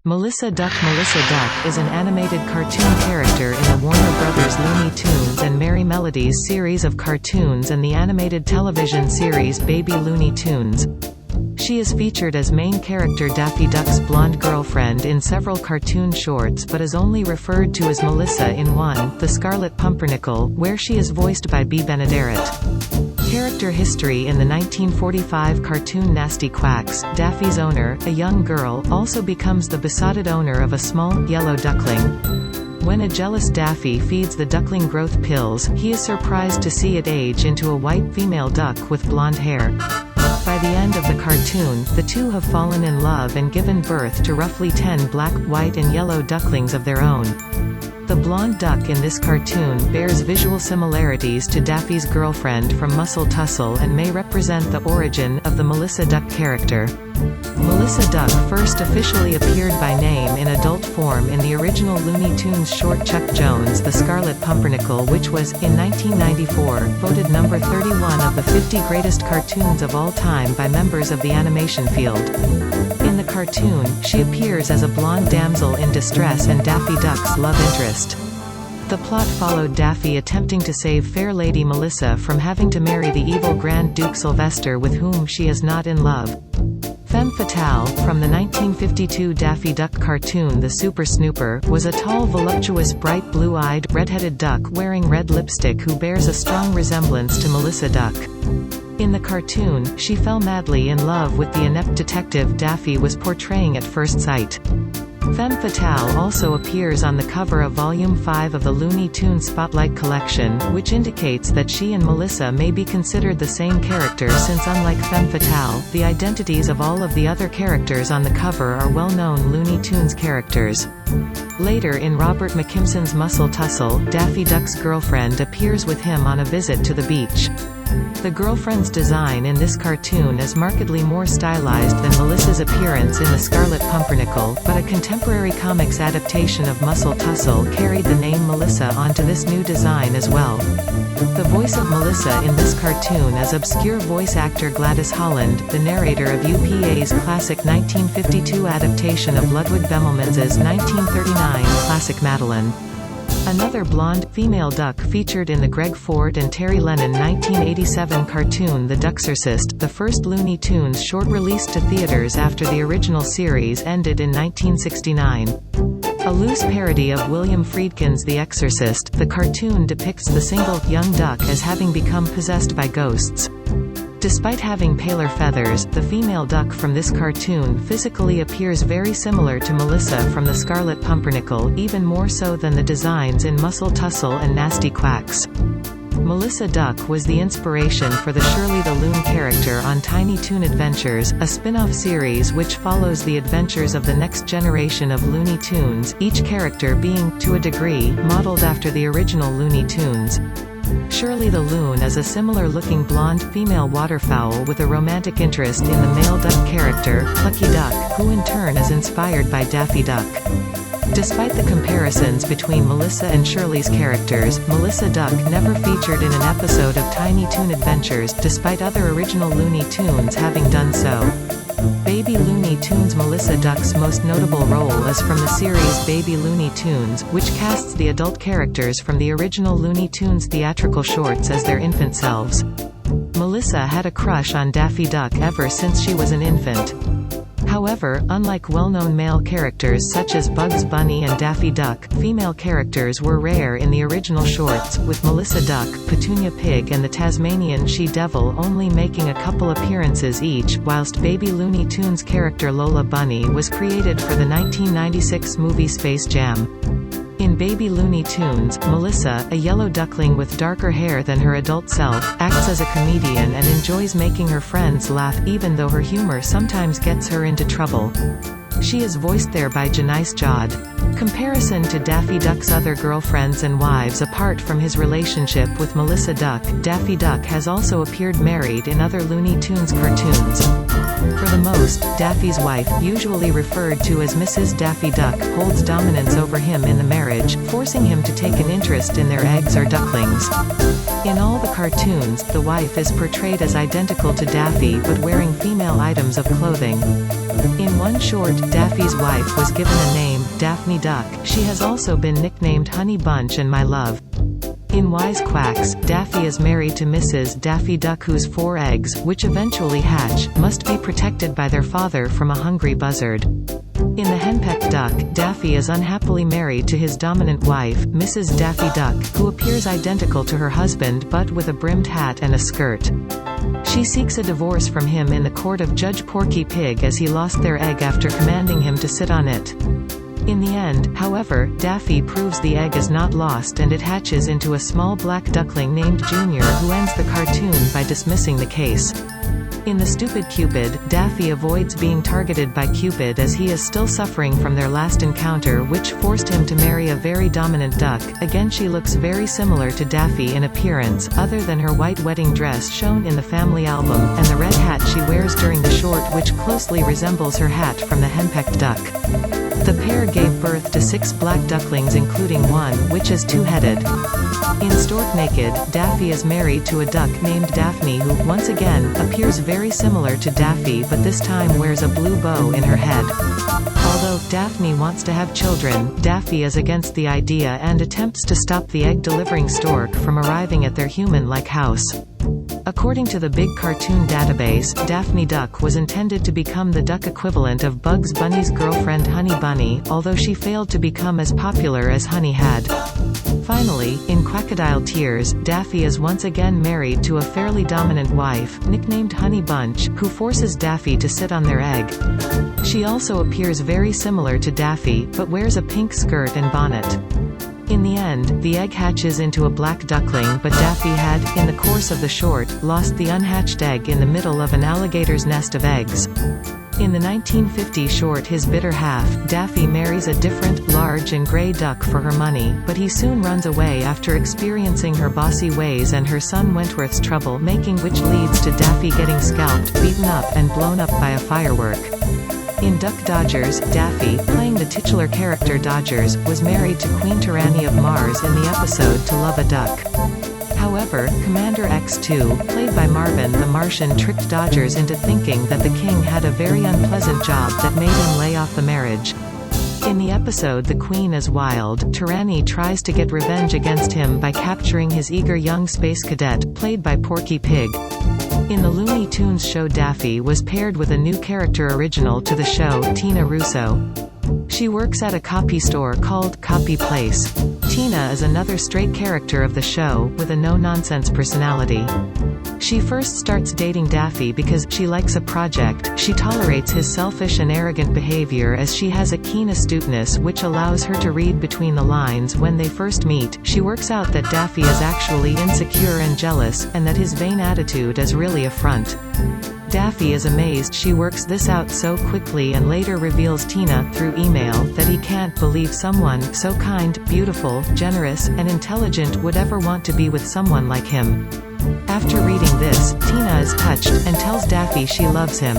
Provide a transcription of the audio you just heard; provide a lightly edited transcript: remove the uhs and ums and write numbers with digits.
Melissa Duck is an animated cartoon character in the Warner Brothers Looney Tunes and Melodies series of cartoons and the animated television series Baby Looney Tunes. She is featured as main character Daffy Duck's blonde girlfriend in several cartoon shorts but is only referred to as Melissa in one, The Scarlet Pumpernickel, where she is voiced by Bea Benaderet. Character history: in the 1945 cartoon Nasty Quacks, Daffy's owner, a young girl, also becomes the besotted owner of a small, yellow duckling. When a jealous Daffy feeds the duckling growth pills, he is surprised to see it age into a white female duck with blonde hair. By the end of the cartoon, the two have fallen in love and given birth to roughly 10 black, white and yellow ducklings of their own. The blonde duck in this cartoon bears visual similarities to Daffy's girlfriend from Muscle Tussle and may represent the origin of the Melissa Duck character. Melissa Duck first officially appeared by name in adult form in the original Looney Tunes short Chuck Jones' The Scarlet Pumpernickel, which was, in 1994, voted number 31 of the 50 greatest cartoons of all time by members of the animation field. In the cartoon, she appears as a blonde damsel in distress and Daffy Duck's love interest. The plot followed Daffy attempting to save fair lady Melissa from having to marry the evil Grand Duke Sylvester, with whom she is not in love. Femme Fatale, from the 1952 Daffy Duck cartoon The Super Snooper, was a tall, voluptuous, bright blue-eyed, red-headed duck wearing red lipstick who bears a strong resemblance to Melissa Duck. In the cartoon, she fell madly in love with the inept detective Daffy was portraying at first sight. Femme Fatale also appears on the cover of Volume 5 of the Looney Tunes Spotlight Collection, which indicates that she and Melissa may be considered the same character since, unlike Femme Fatale, the identities of all of the other characters on the cover are well-known Looney Tunes characters. Later in Robert McKimson's Muscle Tussle, Daffy Duck's girlfriend appears with him on a visit to the beach. The girlfriend's design in this cartoon is markedly more stylized than Melissa's appearance in The Scarlet Pumpernickel, but a contemporary comics adaptation of Muscle Tussle carried the name Melissa onto this new design as well. The voice of Melissa in this cartoon is obscure voice actor Gladys Holland, the narrator of UPA's classic 1952 adaptation of Ludwig Bemelman's 1939 classic Madeline. Another blonde, female duck featured in the Greg Ford and Terry Lennon 1987 cartoon The Ducksorcist, the first Looney Tunes short released to theaters after the original series ended in 1969. A loose parody of William Friedkin's The Exorcist, the cartoon depicts the single, young duck as having become possessed by ghosts. Despite having paler feathers, the female duck from this cartoon physically appears very similar to Melissa from The Scarlet Pumpernickel, even more so than the designs in Muscle Tussle and Nasty Quacks. Melissa Duck was the inspiration for the Shirley the Loon character on Tiny Toon Adventures, a spin-off series which follows the adventures of the next generation of Looney Tunes, each character being, to a degree, modeled after the original Looney Tunes. Shirley the Loon is a similar-looking blonde, female waterfowl with a romantic interest in the male duck character, Plucky Duck, who in turn is inspired by Daffy Duck. Despite the comparisons between Melissa and Shirley's characters, Melissa Duck never featured in an episode of Tiny Toon Adventures, despite other original Looney Tunes having done so. Baby Looney Tunes Melissa Duck's most notable role is from the series Baby Looney Tunes, which casts the adult characters from the original Looney Tunes theatrical shorts as their infant selves. Melissa had a crush on Daffy Duck ever since she was an infant. However, unlike well-known male characters such as Bugs Bunny and Daffy Duck, female characters were rare in the original shorts, with Melissa Duck, Petunia Pig and the Tasmanian She-Devil only making a couple appearances each, whilst Baby Looney Tunes character Lola Bunny was created for the 1996 movie Space Jam. In Baby Looney Tunes, Melissa, a yellow duckling with darker hair than her adult self, acts as a comedian and enjoys making her friends laugh even though her humor sometimes gets her into trouble. She is voiced there by Janice Jod. Comparison to Daffy Duck's other girlfriends and wives. Apart from his relationship with Melissa Duck, Daffy Duck has also appeared married in other Looney Tunes cartoons. For the most, Daffy's wife, usually referred to as Mrs. Daffy Duck, holds dominance over him in the marriage, forcing him to take an interest in their eggs or ducklings. In all the cartoons, the wife is portrayed as identical to Daffy but wearing female items of clothing. In one short, Daffy's wife was given a name, Daphne Duck. She has also been nicknamed Honey Bunch and My Love. In Wise Quacks, Daffy is married to Mrs. Daffy Duck, whose 4 eggs, which eventually hatch, must be protected by their father from a hungry buzzard. In The Henpecked Duck, Daffy is unhappily married to his dominant wife, Mrs. Daffy Duck, who appears identical to her husband but with a brimmed hat and a skirt. She seeks a divorce from him in the court of Judge Porky Pig as he lost their egg after commanding him to sit on it. In the end, however, Daffy proves the egg is not lost and it hatches into a small black duckling named Junior, who ends the cartoon by dismissing the case. In The Stupid Cupid, Daffy avoids being targeted by Cupid as he is still suffering from their last encounter, which forced him to marry a very dominant duck. Again, she looks very similar to Daffy in appearance, other than her white wedding dress shown in the family album, and the red hat she wears during the short, which closely resembles her hat from The Henpecked Duck. The pair gave birth to 6 black ducklings, including one, which is 2-headed. In Stork Naked, Daffy is married to a duck named Daphne who, once again, appears very similar to Daffy but this time wears a blue bow in her head. Although Daphne wants to have children, Daffy is against the idea and attempts to stop the egg-delivering stork from arriving at their human-like house. According to the Big Cartoon Database, Daphne Duck was intended to become the duck equivalent of Bugs Bunny's girlfriend Honey Bunny, although she failed to become as popular as Honey had. Finally, in Crocodile Tears, Daffy is once again married to a fairly dominant wife, nicknamed Honey Bunch, who forces Daffy to sit on their egg. She also appears very similar to Daffy, but wears a pink skirt and bonnet. In the end, the egg hatches into a black duckling, but Daffy had, in the course of the short, lost the unhatched egg in the middle of an alligator's nest of eggs. In the 1950 short His Bitter Half, Daffy marries a different, large and gray duck for her money, but he soon runs away after experiencing her bossy ways and her son Wentworth's trouble-making, which leads to Daffy getting scalped, beaten up and blown up by a firework. In Duck Dodgers, Daffy, playing the titular character Dodgers, was married to Queen Tyranny of Mars in the episode To Love a Duck. However, Commander X2, played by Marvin the Martian, tricked Dodgers into thinking that the king had a very unpleasant job that made him lay off the marriage. In the episode The Queen is Wild, Tyranny tries to get revenge against him by capturing his eager young space cadet, played by Porky Pig. In the Looney Tunes show, Daffy was paired with a new character original to the show, Tina Russo. She works at a copy store called Copy Place. Tina is another straight character of the show, with a no-nonsense personality. She first starts dating Daffy because she likes a project. She tolerates his selfish and arrogant behavior as she has a keen astuteness which allows her to read between the lines. When they first meet, she works out that Daffy is actually insecure and jealous, and that his vain attitude is really a front. Daffy is amazed she works this out so quickly and later reveals Tina, through email, that he can't believe someone so kind, beautiful, generous, and intelligent would ever want to be with someone like him. After reading this, Tina is touched, and tells Daffy she loves him.